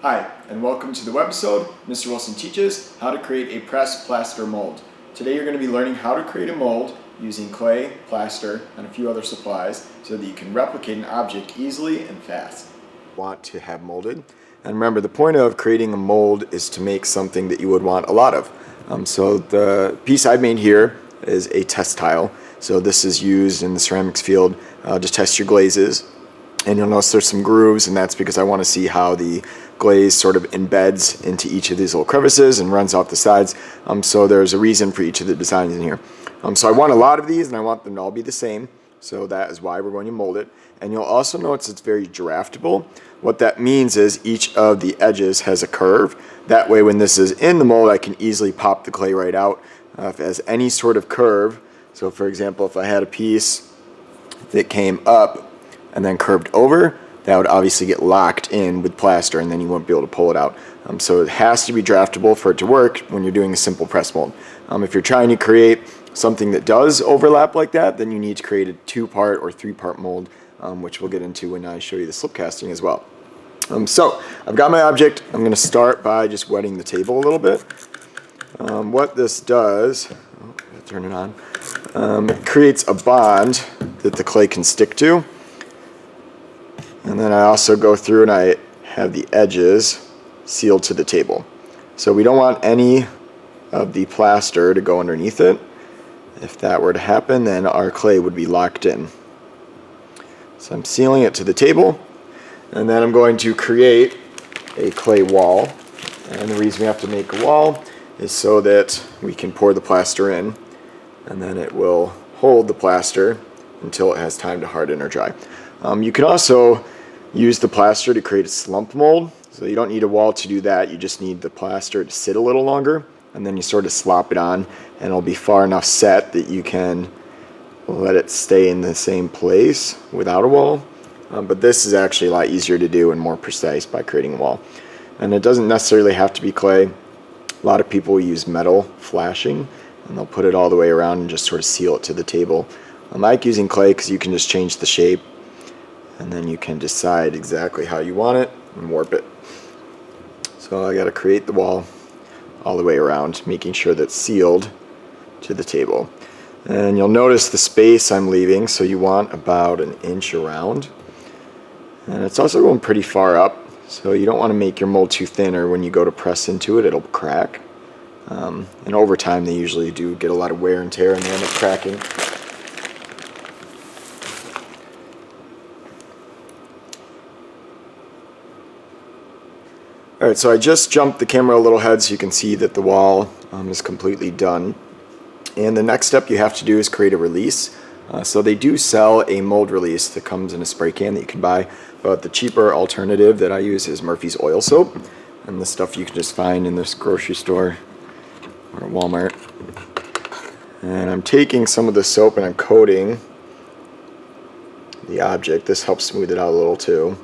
Hi, and welcome to the webisode. Mr. Wilson teaches how to create a press plaster mold. Today you're going to be learning how to create a mold using clay, plaster, and a few other supplies so that you can replicate an object easily and fast. Want to have molded. And remember, the point of creating a mold is to make something that you would want a lot of. So the piece I've made here is a test tile. So this is used in the ceramics field to test your glazes. And you'll notice there's some grooves, and that's because I want to see how the glaze sort of embeds into each of these little crevices and runs off the sides. So there's a reason for each of the designs in here. So I want a lot of these, and I want them to all be the same. So that is why we're going to mold it. And you'll also notice it's very draftable. What that means is each of the edges has a curve. That way when this is in the mold, I can easily pop the clay right out. If it has any sort of curve, so for example, if I had a piece that came up and then curved over, that would obviously get locked in with plaster, and then you won't be able to pull it out. So it has to be draftable for it to work when you're doing a simple press mold. If you're trying to create something that does overlap like that, then you need to create a 2-part or 3-part mold, which we'll get into when I show you the slip casting as well. So I've got my object. I'm going to start by just wetting the table a little bit. What this does, turn it on, it creates a bond that the clay can stick to. And then I also go through and I have the edges sealed to the table. So we don't want any of the plaster to go underneath it. If that were to happen, then our clay would be locked in. So I'm sealing it to the table, and then I'm going to create a clay wall. And the reason we have to make a wall is so that we can pour the plaster in, and then it will hold the plaster until it has time to harden or dry. You can also use the plaster to create a slump mold. So you don't need a wall to do that. You just need the plaster to sit a little longer, and then you sort of slop it on, and it'll be far enough set that you can let it stay in the same place without a wall. But this is actually a lot easier to do and more precise by creating a wall. And it doesn't necessarily have to be clay. A lot of people use metal flashing, and they'll put it all the way around and just sort of seal it to the table. I like using clay because you can just change the shape, and then you can decide exactly how you want it and warp it. So I got to create the wall all the way around, making sure that's sealed to the table. And you'll notice the space I'm leaving, so you want about 1 inch around. And it's also going pretty far up, so you don't want to make your mold too thin, or when you go to press into it, it'll crack. And over time, they usually do get a lot of wear and tear, and they end up cracking. Alright, so I just jumped the camera a little ahead so you can see that the wall is completely done. And the next step you have to do is create a release. So they do sell a mold release that comes in a spray can that you can buy, but the cheaper alternative that I use is Murphy's oil soap. And this stuff you can just find in this grocery store or Walmart. And I'm taking some of the soap and I'm coating the object. This helps smooth it out a little too.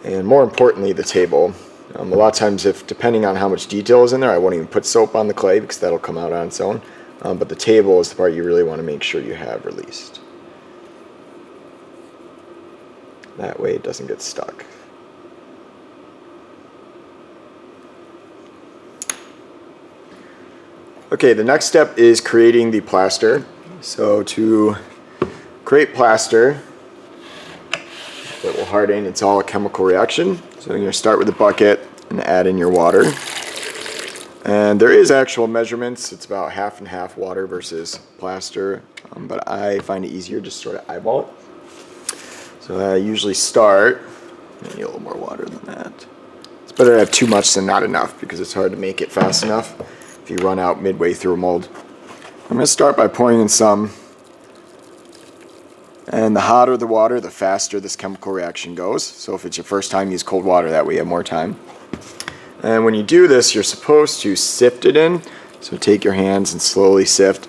And more importantly, the table. A lot of times, depending on how much detail is in there, I won't even put soap on the clay because that'll come out on its own. But the table is the part you really want to make sure you have released. That way it doesn't get stuck. Okay, the next step is creating the plaster. So to create plaster that will harden, it's all a chemical reaction. So you're going to start with a bucket and add in your water. And there is actual measurements. It's about half and half water versus plaster, but I find it easier just sort of eyeball it. So I usually start, I need a little more water than that. It's better to have too much than not enough because it's hard to make it fast enough if you run out midway through a mold. I'm going to start by pouring in some. And the hotter the water, the faster this chemical reaction goes. So if it's your first time, use cold water. That way you have more time. And when you do this, you're supposed to sift it in. So take your hands and slowly sift.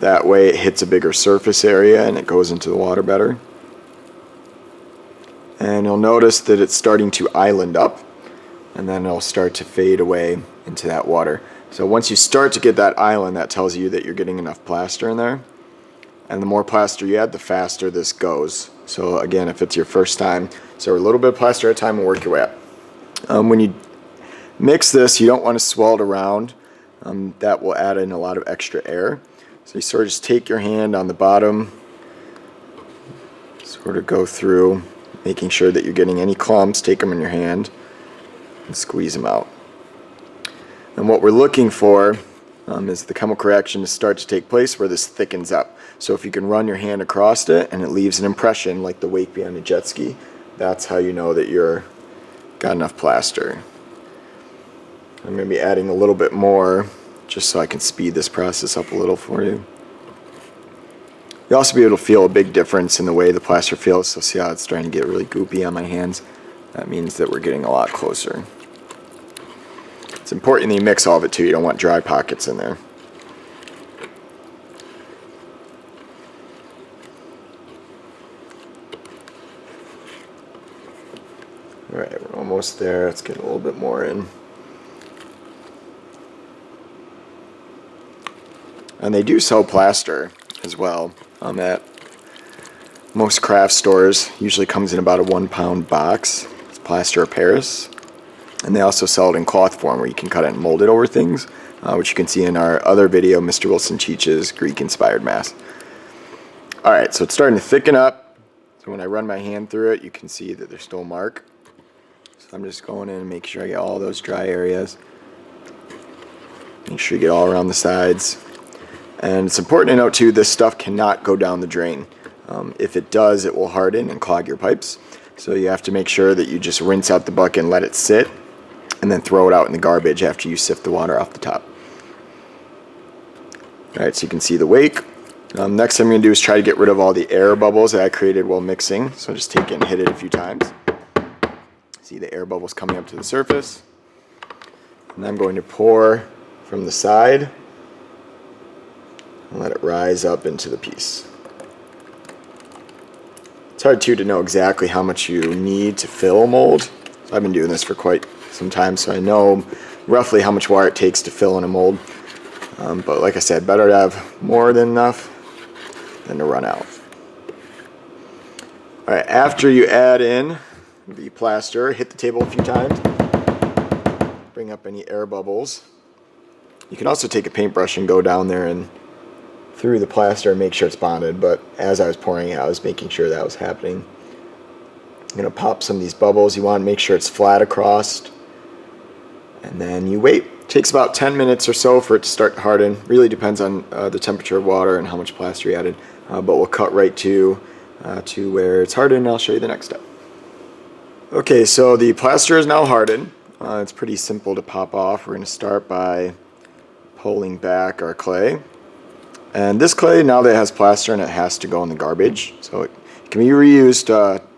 That way it hits a bigger surface area and it goes into the water better. And you'll notice that it's starting to island up. And then it'll start to fade away into that water. So once you start to get that island, that tells you that you're getting enough plaster in there. And the more plaster you add, the faster this goes. So again, if it's your first time, so a little bit of plaster at a time and work your way up. When you mix this, you don't want to swell it around. That will add in a lot of extra air. So you sort of just take your hand on the bottom, sort of go through, making sure that you're getting any clumps, take them in your hand, and squeeze them out. And what we're looking for is the chemical reaction to start to take place where this thickens up. So if you can run your hand across it and it leaves an impression like the wake behind a jet ski, that's how you know that you're got enough plaster. I'm going to be adding a little bit more just so I can speed this process up a little for you. You'll also be able to feel a big difference in the way the plaster feels. So see how it's starting to get really goopy on my hands? That means that we're getting a lot closer. It's important that you mix all of it too. You don't want dry pockets in there. Alright, we're almost there. Let's get a little bit more in. And they do sell plaster as well at most craft stores. Usually comes in about a 1-pound box. It's plaster of Paris. And they also sell it in cloth form where you can cut it and mold it over things, which you can see in our other video, Mr. Wilson teaches Greek-inspired mass. Alright, so it's starting to thicken up. So when I run my hand through it, you can see that there's still a mark. So I'm just going in and making sure I get all those dry areas. Make sure you get all around the sides. And it's important to note too, this stuff cannot go down the drain. If it does, it will harden and clog your pipes. So you have to make sure that you just rinse out the bucket and let it sit, and then throw it out in the garbage after you sift the water off the top. Alright, so you can see the wake. Next thing I'm going to do is try to get rid of all the air bubbles that I created while mixing. So just take it and hit it a few times. See the air bubbles coming up to the surface. And I'm going to pour from the side and let it rise up into the piece. It's hard too to know exactly how much you need to fill a mold. So I've been doing this for quite some time, so I know roughly how much water it takes to fill in a mold. But like I said, better to have more than enough than to run out. Alright, after you add in the plaster, hit the table a few times, bring up any air bubbles. You can also take a paintbrush and go down there and through the plaster and make sure it's bonded, but as I was pouring it, I was making sure that was happening. I'm going to pop some of these bubbles. You want to make sure it's flat across, and then you wait. It takes about 10 minutes or so for it to start to harden. Really depends on the temperature of water and how much plaster you added, but we'll cut right to where it's hardened, and I'll show you the next step. Okay, so the plaster is now hardened. It's pretty simple to pop off. We're going to start by pulling back our clay. And this clay, now that it has plaster in it, has to go in the garbage. So it can be reused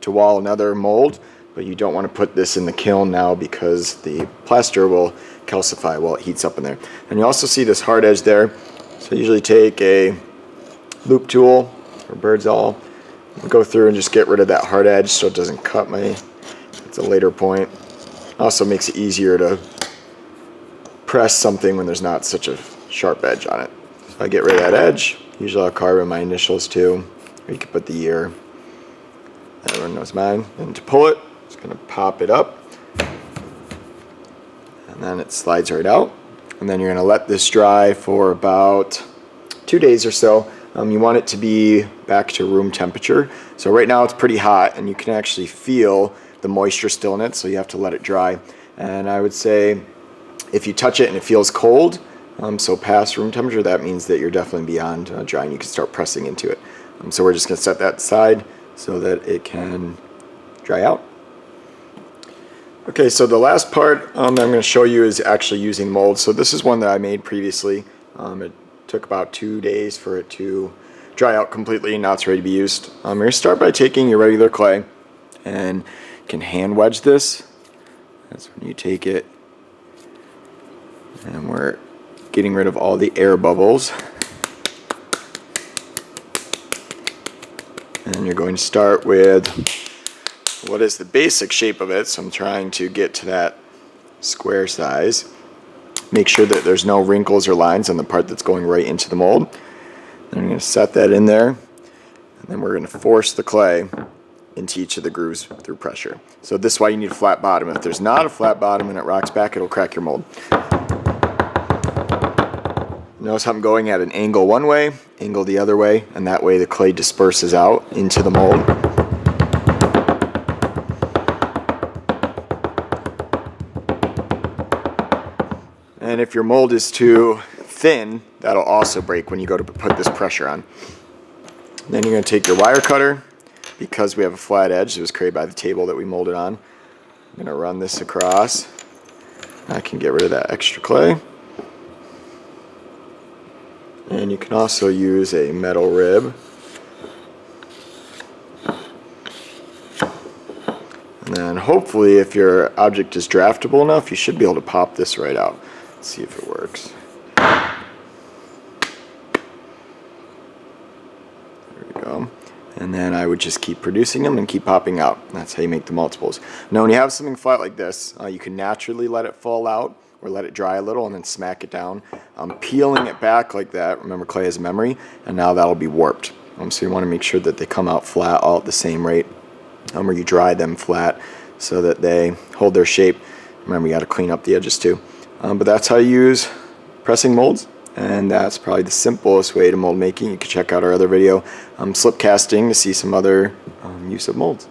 to wall another mold, but you don't want to put this in the kiln now because the plaster will calcify while it heats up in there. And you also see this hard edge there. So I usually take a loop tool or bird's awl, go through and just get rid of that hard edge so it doesn't cut me. It's a later point. Also makes it easier to press something when there's not such a sharp edge on it. So I get rid of that edge. Usually I'll carve in my initials too, or you can put the year. Everyone knows mine. And to pull it, just going to pop it up, and then it slides right out. And then you're going to let this dry for about 2 days or so. You want it to be back to room temperature. So right now it's pretty hot, and you can actually feel the moisture still in it, so you have to let it dry. And I would say if you touch it and it feels cold, so past room temperature, that means that you're definitely beyond drying. You can start pressing into it. So we're just going to set that aside so that it can dry out. Okay, so the last part I'm going to show you is actually using mold. So this is one that I made previously. It took about 2 days for it to dry out completely, and now it's ready to be used. You're going to start by taking your regular clay, and you can hand wedge this. That's when you take it, and we're getting rid of all the air bubbles. And you're going to start with what is the basic shape of it. So I'm trying to get to that square size. Make sure that there's no wrinkles or lines on the part that's going right into the mold. Then I'm going to set that in there. And then we're going to force the clay into each of the grooves through pressure. So this is why you need a flat bottom. If there's not a flat bottom and it rocks back, it'll crack your mold. Notice I'm going at an angle one way, angle the other way, and that way the clay disperses out into the mold. And if your mold is too thin, that'll also break when you go to put this pressure on. Then you're going to take your wire cutter. Because we have a flat edge, it was created by the table that we molded on. I'm going to run this across. I can get rid of that extra clay. And you can also use a metal rib. And then hopefully if your object is draftable enough, you should be able to pop this right out. Let's see if it works. There we go. And then I would just keep producing them and keep popping out. That's how you make the multiples. Now when you have something flat like this, you can naturally let it fall out or let it dry a little and then smack it down. Peeling it back like that, remember clay has memory, and now that'll be warped. So you want to make sure that they come out flat all at the same rate, or you dry them flat so that they hold their shape. Remember, you got to clean up the edges too. But that's how you use pressing molds. And that's probably the simplest way to mold making. You can check out our other video, slip casting, to see some other use of molds.